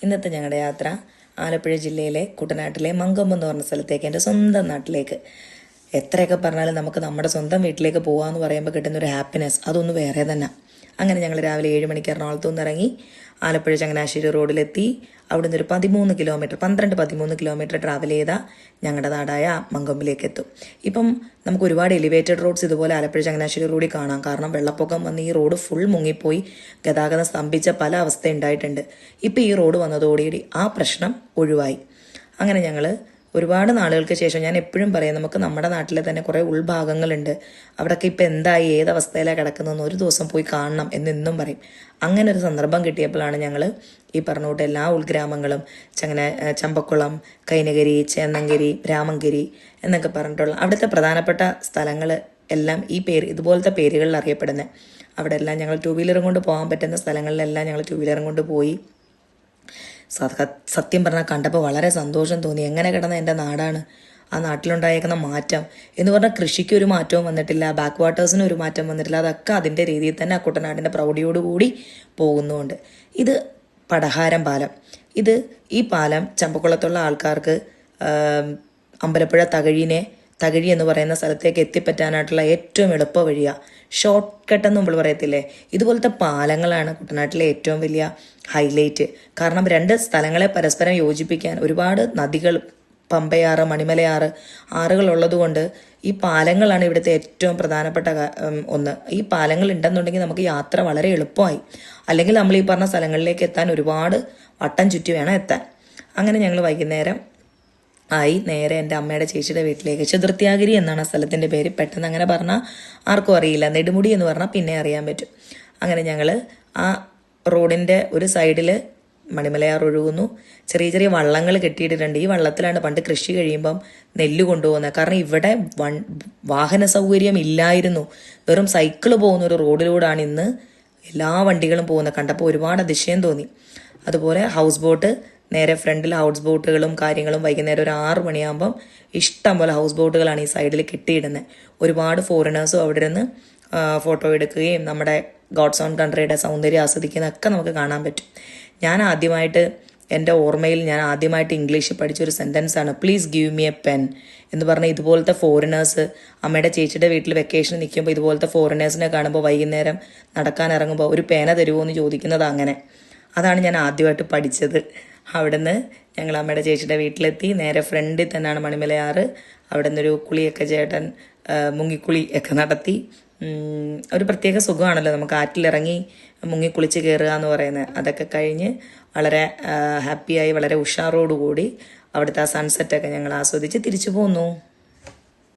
ഇന്നത്തെ ഞങ്ങളുടെ യാത്ര ആലപ്പുഴ ജില്ലയിലെ കുട്ടനാട്ടിലെ മങ്കൊമ്പ് എന്ന് പറഞ്ഞ സ്ഥലത്തേക്ക്, എൻ്റെ സ്വന്തം നാട്ടിലേക്ക്. എത്രയൊക്കെ പറഞ്ഞാലും നമുക്ക് നമ്മുടെ സ്വന്തം വീട്ടിലേക്ക് പോകാമെന്ന് പറയുമ്പോൾ കിട്ടുന്നൊരു ഹാപ്പിനെസ് അതൊന്ന് വേറെ തന്നെ. അങ്ങനെ ഞങ്ങൾ രാവിലെ 7 മണിക്ക് എറണാകുളത്തു നിന്ന് ഇറങ്ങി ആലപ്പുഴ ചങ്ങനാശ്ശേരി റോഡിലെത്തി. അവിടുന്ന് ഒരു 12-13 കിലോമീറ്റർ ട്രാവൽ ചെയ്താൽ ഞങ്ങളുടെ നാടായ മങ്കൊമ്പിലേക്ക് എത്തും. ഇപ്പം നമുക്ക് ഒരുപാട് എലിവേറ്റഡ് റോഡ്സ് ഇതുപോലെ ആലപ്പുഴ ചങ്ങനാശ്ശേരി റോഡിൽ കാണാം. കാരണം വെള്ളപ്പൊക്കം വന്ന് ഈ റോഡ് ഫുൾ മുങ്ങിപ്പോയി ഗതാഗതം സ്തംഭിച്ച പല അവസ്ഥ ഉണ്ടായിട്ടുണ്ട്. ഇപ്പം ഈ റോഡ് വന്നതോടുകൂടി ആ പ്രശ്നം ഒഴിവായി. അങ്ങനെ ഞങ്ങൾ ഒരുപാട് നാളുകൾക്ക് ശേഷം, ഞാൻ എപ്പോഴും പറയും, നമുക്ക് നമ്മുടെ നാട്ടിലെ തന്നെ കുറേ ഉൾഭാഗങ്ങളുണ്ട്, അവിടെയൊക്കെ ഇപ്പം എന്തായി ഏത് അവസ്ഥയിലാണ് കിടക്കുന്നതെന്ന് ഒരു ദിവസം പോയി കാണണം എന്നെന്നും പറയും. അങ്ങനെ ഒരു സന്ദർഭം കിട്ടിയപ്പോഴാണ് ഞങ്ങൾ ഈ പറഞ്ഞുകൊണ്ട് എല്ലാ ഉൾഗ്രാമങ്ങളും ചമ്പക്കുളം, കൈനകരി, ചേന്നങ്കരി, രാമങ്കരി എന്നൊക്കെ പറഞ്ഞിട്ടുള്ള അവിടുത്തെ പ്രധാനപ്പെട്ട സ്ഥലങ്ങൾ എല്ലാം ഇതുപോലത്തെ പേരുകളിൽ അറിയപ്പെടുന്നത്. അവിടെ എല്ലാം ഞങ്ങൾ 2 വീലറും കൊണ്ട് പോകാൻ പറ്റുന്ന സ്ഥലങ്ങളിലെല്ലാം ഞങ്ങൾ 2 വീലറും കൊണ്ട് പോയി. സത്യം പറഞ്ഞാൽ കണ്ടപ്പോൾ വളരെ സന്തോഷം തോന്നി. എങ്ങനെ കിടന്ന എൻ്റെ നാടാണ്, ആ നാട്ടിലുണ്ടായേക്കുന്ന മാറ്റം എന്ന് പറഞ്ഞാൽ കൃഷിക്ക് ഒരു മാറ്റവും വന്നിട്ടില്ല, ബാക്ക് വാട്ടേഴ്സിന് ഒരു മാറ്റം വന്നിട്ടില്ല. അതൊക്കെ അതിൻ്റെ രീതിയിൽ തന്നെ ആ കുട്ടനാടിൻ്റെ പ്രൗഢിയോടുകൂടി പോകുന്നുണ്ട്. ഇത് പടഹാരം പാലം. ഈ പാലം ചമ്പക്കുളത്തുള്ള ആൾക്കാർക്ക് അമ്പലപ്പുഴ തകഴി എന്ന് പറയുന്ന സ്ഥലത്തേക്ക് എത്തിപ്പറ്റാനായിട്ടുള്ള ഏറ്റവും എളുപ്പ വഴിയാണ്. ഷോർട്ട് കട്ട് എന്ന് നമ്മൾ പറയത്തില്ലേ, ഇതുപോലത്തെ പാലങ്ങളാണ് കുട്ടനാട്ടിലെ ഏറ്റവും വലിയ ഹൈലൈറ്റ്. കാരണം 2 സ്ഥലങ്ങളെ പരസ്പരം യോജിപ്പിക്കാൻ ഒരുപാട് നദികൾ, പമ്പയാറ്, മണിമലയാറ്, ആറുകൾ ഉള്ളതുകൊണ്ട് ഈ പാലങ്ങളാണ് ഇവിടുത്തെ ഏറ്റവും പ്രധാനപ്പെട്ട ഒന്ന്. ഈ പാലങ്ങൾ ഉണ്ടെന്നുണ്ടെങ്കിൽ നമുക്ക് യാത്ര വളരെ എളുപ്പമായി. അല്ലെങ്കിൽ നമ്മൾ ഈ പറഞ്ഞ സ്ഥലങ്ങളിലേക്ക് എത്താൻ ഒരുപാട് വട്ടം ചുറ്റി വേണം എത്താൻ. അങ്ങനെ ഞങ്ങൾ വൈകുന്നേരം നേരെ എൻ്റെ അമ്മയുടെ ചേച്ചിയുടെ വീട്ടിലേക്ക്, ചതുർത്ഥ്യാഗിരി എന്നാണ് ആ സ്ഥലത്തിൻ്റെ പേര്. പെട്ടെന്ന് അങ്ങനെ പറഞ്ഞാൽ ആർക്കും അറിയില്ല, നെടുമുടി എന്ന് പറഞ്ഞാൽ പിന്നെ അറിയാൻ പറ്റും. അങ്ങനെ ഞങ്ങൾ ആ റോഡിൻ്റെ ഒരു സൈഡിൽ മണിമലയാർ ഒഴുകുന്നു. ചെറിയ ചെറിയ വള്ളങ്ങൾ കെട്ടിയിട്ടിട്ടുണ്ട്. ഈ വള്ളത്തിലാണ് പണ്ട് കൃഷി കഴിയുമ്പം നെല്ല് കൊണ്ടുപോകുന്നത്. കാരണം ഇവിടെ വാഹന സൗകര്യം ഇല്ലായിരുന്നു. വെറും സൈക്കിള് പോകുന്ന ഒരു റോഡിലൂടെയാണ് ഇന്ന് എല്ലാ വണ്ടികളും പോകുന്നത്. കണ്ടപ്പോൾ ഒരുപാട് അതിശയം തോന്നി. അതുപോലെ ഹൗസ് ബോട്ട്, നേരെ ഫ്രണ്ടിൽ ഹൗസ് ബോട്ടുകളും കാര്യങ്ങളും. വൈകുന്നേരം ഒരു 6 മണിയാകുമ്പം ഇഷ്ടം പോലെ ഹൗസ് ബോട്ടുകളാണ് ഈ സൈഡിൽ കെട്ടിയിടുന്നത്. ഒരുപാട് ഫോറിനേഴ്സും അവിടെ നിന്ന് ഫോട്ടോ എടുക്കുകയും നമ്മുടെ ഗോഡ്സ് ഓൺ കൺട്രിയുടെ സൗന്ദര്യം ആസ്വദിക്കുന്നതൊക്കെ നമുക്ക് കാണാൻ പറ്റും. എൻ്റെ ഓർമ്മയിൽ ഞാൻ ആദ്യമായിട്ട് ഇംഗ്ലീഷിൽ പഠിച്ചൊരു സെൻറ്റൻസാണ് please give me a pen എന്ന് പറഞ്ഞാൽ. ഇതുപോലത്തെ ഫോറിനേഴ്സ്, അമ്മയുടെ ചേച്ചിയുടെ വീട്ടിൽ വെക്കേഷൻ നിൽക്കുമ്പോൾ ഇതുപോലത്തെ ഫോറിനേഴ്സിനെ കാണുമ്പോൾ വൈകുന്നേരം നടക്കാൻ ഇറങ്ങുമ്പോൾ ഒരു പേന തരുമോ എന്ന് ചോദിക്കുന്നത് അങ്ങനെ. അതാണ് ഞാൻ ആദ്യമായിട്ട് പഠിച്ചത്. അവിടുന്ന് ഞങ്ങൾ അമ്മയുടെ ചേച്ചിയുടെ വീട്ടിലെത്തി. നേരെ ഫ്രണ്ടിൽ തന്നെയാണ് മണിമലയാറ്. അവിടെ നിന്നൊരു കുളിയൊക്കെ ചേട്ടൻ മുങ്ങിക്കുളി ഒക്കെ നടത്തി. ഒരു പ്രത്യേക സുഖമാണല്ലോ നമുക്ക് ആറ്റിലിറങ്ങി മുങ്ങിക്കുളിച്ച് കയറുക എന്ന് പറയുന്നത്. അതൊക്കെ കഴിഞ്ഞ് വളരെ ഹാപ്പിയായി, വളരെ ഉഷാറോടുകൂടി അവിടുത്തെ ആ സൺസെറ്റൊക്കെ ഞങ്ങൾ ആസ്വദിച്ച് തിരിച്ചു പോന്നു.